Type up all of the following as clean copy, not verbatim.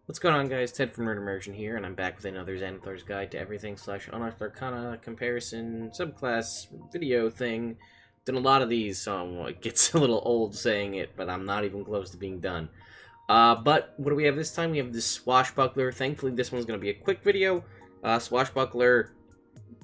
What's going on, guys? Ted from Nerd Immersion here, and I'm back with another Xanathar's Guide to Everything / Unearthed Arcana comparison subclass video thing. Done a lot of these, so it gets a little old saying it, but I'm not even close to being done. But what do we have this time? We have this Swashbuckler. Thankfully, this one's going to be a quick video. Swashbuckler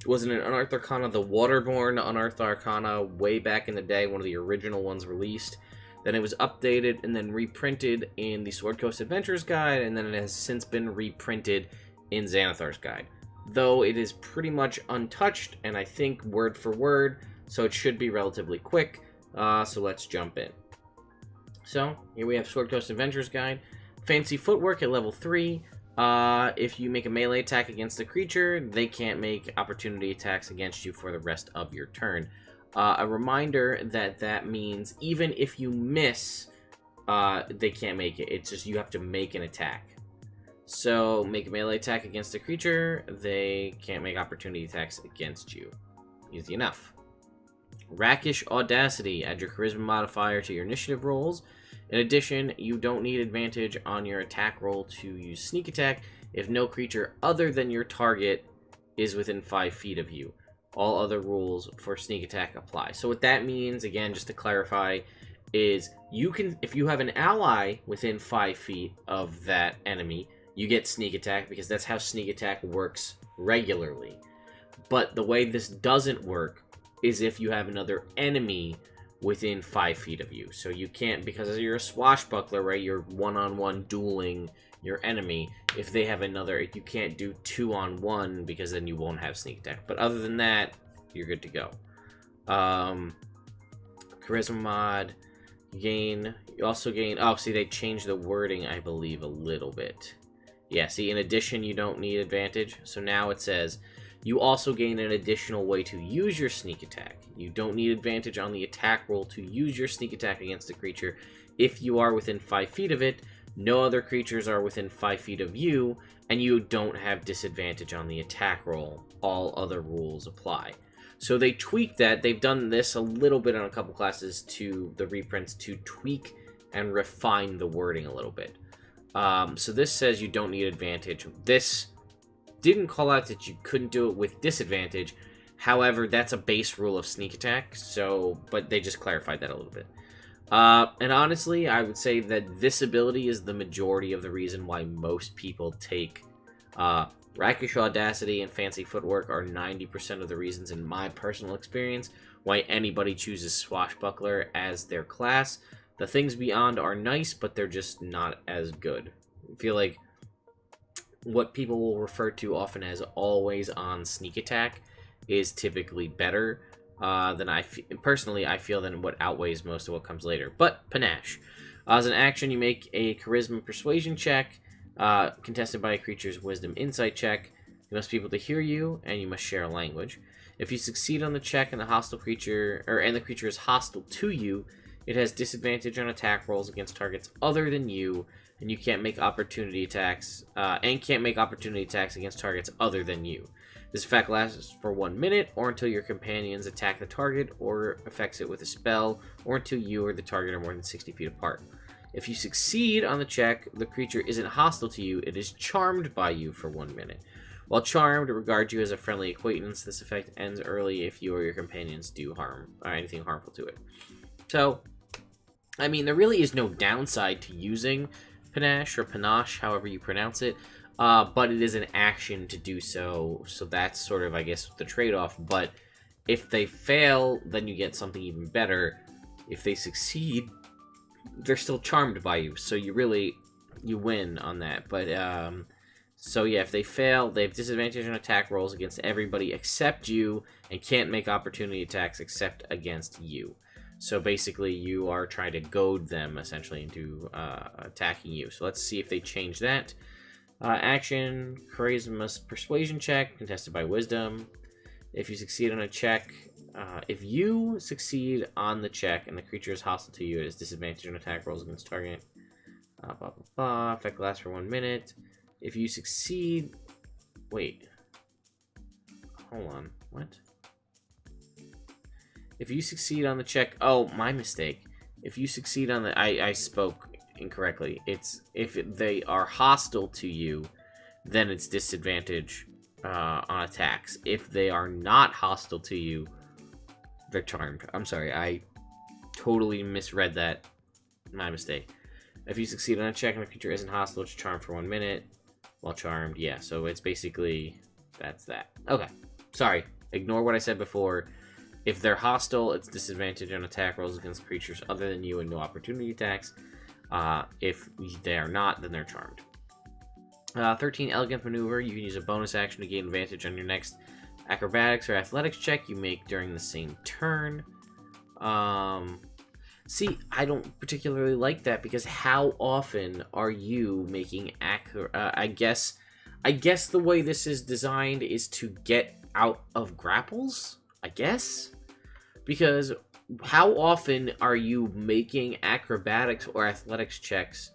was in an Unearthed Arcana, the Waterborne Unearthed Arcana, way back in the day, one of the original ones released. Then it was updated and then reprinted in the Sword Coast Adventures Guide, and then it has since been reprinted in Xanathar's Guide. Though it is pretty much untouched, and I think word for word, so it should be relatively quick. So let's jump in. So, here we have Sword Coast Adventures Guide. Fancy footwork at level 3. If you make a melee attack against a creature, they can't make opportunity attacks against you for the rest of your turn. A reminder that means even if you miss, they can't make it. It's just you have to make an attack. So, make a melee attack against a creature, they can't make opportunity attacks against you. Easy enough. Rakish Audacity. Add your Charisma modifier to your initiative rolls. In addition, you don't need advantage on your attack roll to use Sneak Attack if no creature other than your target is within 5 feet of you. All other rules for Sneak Attack apply. So what that means, again, just to clarify, is you can, if you have an ally within 5 feet of that enemy, you get Sneak Attack because that's how Sneak Attack works regularly. But the way this doesn't work is if you have another enemy within 5 feet of you. So you can't, because you're a swashbuckler, right? You're one-on-one dueling your enemy. If they have another, you can't do 2-on-1 because then you won't have sneak attack. But other than that, you're good to go. Charisma mod, you also gain, oh, see, they changed the wording, I believe, a little bit. Yeah, see, in addition, you don't need advantage. So now it says, you also gain an additional way to use your sneak attack. You don't need advantage on the attack roll to use your sneak attack against the creature if you are within 5 feet of it. No other creatures are within 5 feet of you, and you don't have disadvantage on the attack roll. All other rules apply. So they tweaked that. They've done this a little bit on a couple classes to the reprints to tweak and refine the wording a little bit. So this says you don't need advantage. This didn't call out that you couldn't do it with disadvantage. However, that's a base rule of sneak attack. So, but they just clarified that a little bit. And honestly, I would say that this ability is the majority of the reason why most people take Rakish Audacity and Fancy Footwork are 90% of the reasons in my personal experience why anybody chooses Swashbuckler as their class. The things beyond are nice, but they're just not as good. I feel like what people will refer to often as always on sneak attack is typically better. Than personally, I feel than what outweighs most of what comes later. But Panache. As an action, you make a Charisma Persuasion check, contested by a creature's Wisdom Insight check. You must be able to hear you, and you must share a language. If you succeed on the check and the hostile creature, and the creature is hostile to you, it has disadvantage on attack rolls against targets other than you, and you can't make opportunity attacks, against targets other than you. This effect lasts for 1 minute, or until your companions attack the target, or affects it with a spell, or until you or the target are more than 60 feet apart. If you succeed on the check, the creature isn't hostile to you, it is charmed by you for 1 minute. While charmed, it regards you as a friendly acquaintance. This effect ends early if you or your companions do harm, or anything harmful to it. So, I mean, there really is no downside to using Panache, or Panache, however you pronounce it. But it is an action to do so, so that's sort of, I guess, the trade-off. But if they fail, then you get something even better. If they succeed, they're still charmed by you, so you win on that. But, so yeah, if they fail, they have disadvantage on attack rolls against everybody except you, and can't make opportunity attacks except against you. So basically, you are trying to goad them, essentially, into attacking you. So let's see if they change that. Action, Charisma Persuasion check, contested by Wisdom. If you succeed on a check, if you succeed on the check and the creature is hostile to you, it has disadvantage on attack rolls against target. Effect lasts for 1 minute. If you succeed, wait, hold on, what? If you succeed on the check, oh, my mistake. If you succeed on the, I spoke incorrectly. It's if they are hostile to you, then it's disadvantage on attacks. If they are not hostile to you, they're charmed. I'm sorry, I totally misread that. My mistake. If you succeed on a check and the creature isn't hostile, it's charmed for 1 minute. While charmed, yeah, so it's basically, that's that. Okay, sorry. Ignore what I said before. If they're hostile, it's disadvantage on attack rolls against creatures other than you and no opportunity attacks. If they are not, then they're charmed. 13, Elegant Maneuver. You can use a bonus action to gain advantage on your next acrobatics or athletics check you make during the same turn. See, I don't particularly like that because how often are you making I guess the way this is designed is to get out of grapples, I guess? Because how often are you making acrobatics or athletics checks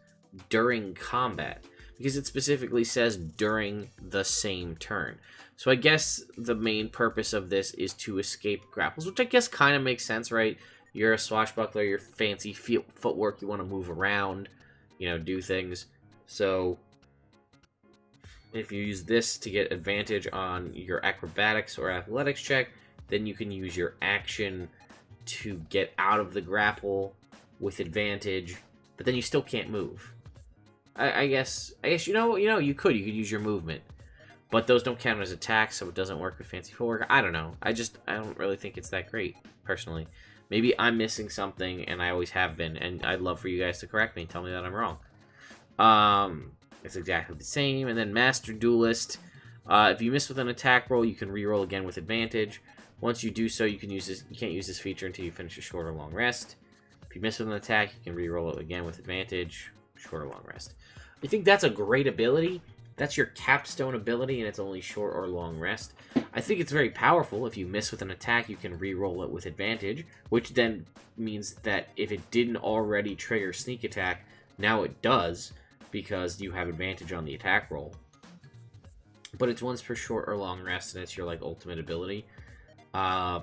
during combat? Because it specifically says during the same turn. So I guess the main purpose of this is to escape grapples, which I guess kind of makes sense, right? You're a swashbuckler, you're fancy footwork, you want to move around, you know, do things. So if you use this to get advantage on your acrobatics or athletics check, then you can use your action to get out of the grapple with advantage, but then you still can't move. I guess you could use your movement, but those don't count as attacks, so it doesn't work with fancy footwork. I don't know. I don't really think it's that great, personally. Maybe I'm missing something, and I always have been, and I'd love for you guys to correct me and tell me that I'm wrong. It's exactly the same. And then Master Duelist. If you miss with an attack roll, you can reroll again with advantage. Once you do so, you can't use this feature until you finish a short or long rest. If you miss with an attack, you can reroll it again with advantage, short or long rest. I think that's a great ability. That's your capstone ability, and it's only short or long rest. I think it's very powerful. If you miss with an attack, you can re-roll it with advantage, which then means that if it didn't already trigger sneak attack, now it does, because you have advantage on the attack roll. But it's once per short or long rest, and it's your, like, ultimate ability. I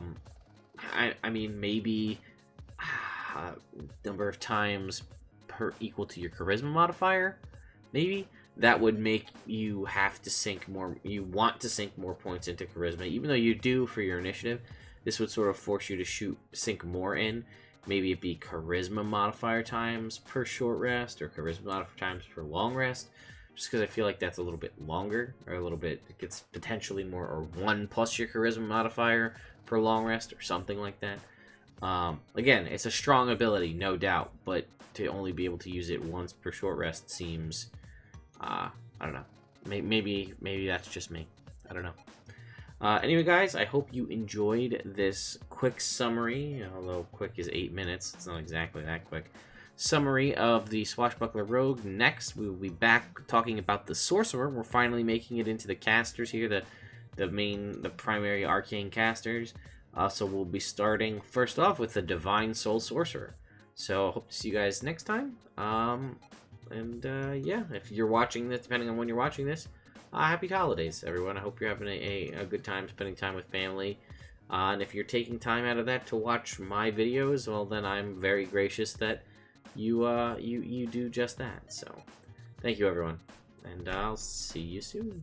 mean, maybe number of times per equal to your charisma modifier, maybe? That would make you have to sink more. You want to sink more points into charisma, even though you do for your initiative. This would sort of force you to sink more in. Maybe it'd be charisma modifier times per short rest, or charisma modifier times per long rest. Just because I feel like that's a little bit longer, or it gets potentially more, or 1 plus your charisma modifier per long rest, or something like that. Again, it's a strong ability, no doubt, but to only be able to use it once per short rest seems. I don't know. Maybe that's just me. I don't know. Anyway, guys, I hope you enjoyed this quick summary. Although quick is 8 minutes, it's not exactly that quick. Summary of the Swashbuckler Rogue. Next, we will be back talking about the Sorcerer. We're finally making it into the casters here, the primary arcane casters. So we'll be starting first off with the Divine Soul Sorcerer. So hope to see you guys next time. Yeah, if you're watching this, depending on when you're watching this, happy holidays, everyone. I hope you're having a good time spending time with family. And if you're taking time out of that to watch my videos, well, then I'm very gracious that you do just that. So, thank you, everyone. And I'll see you soon.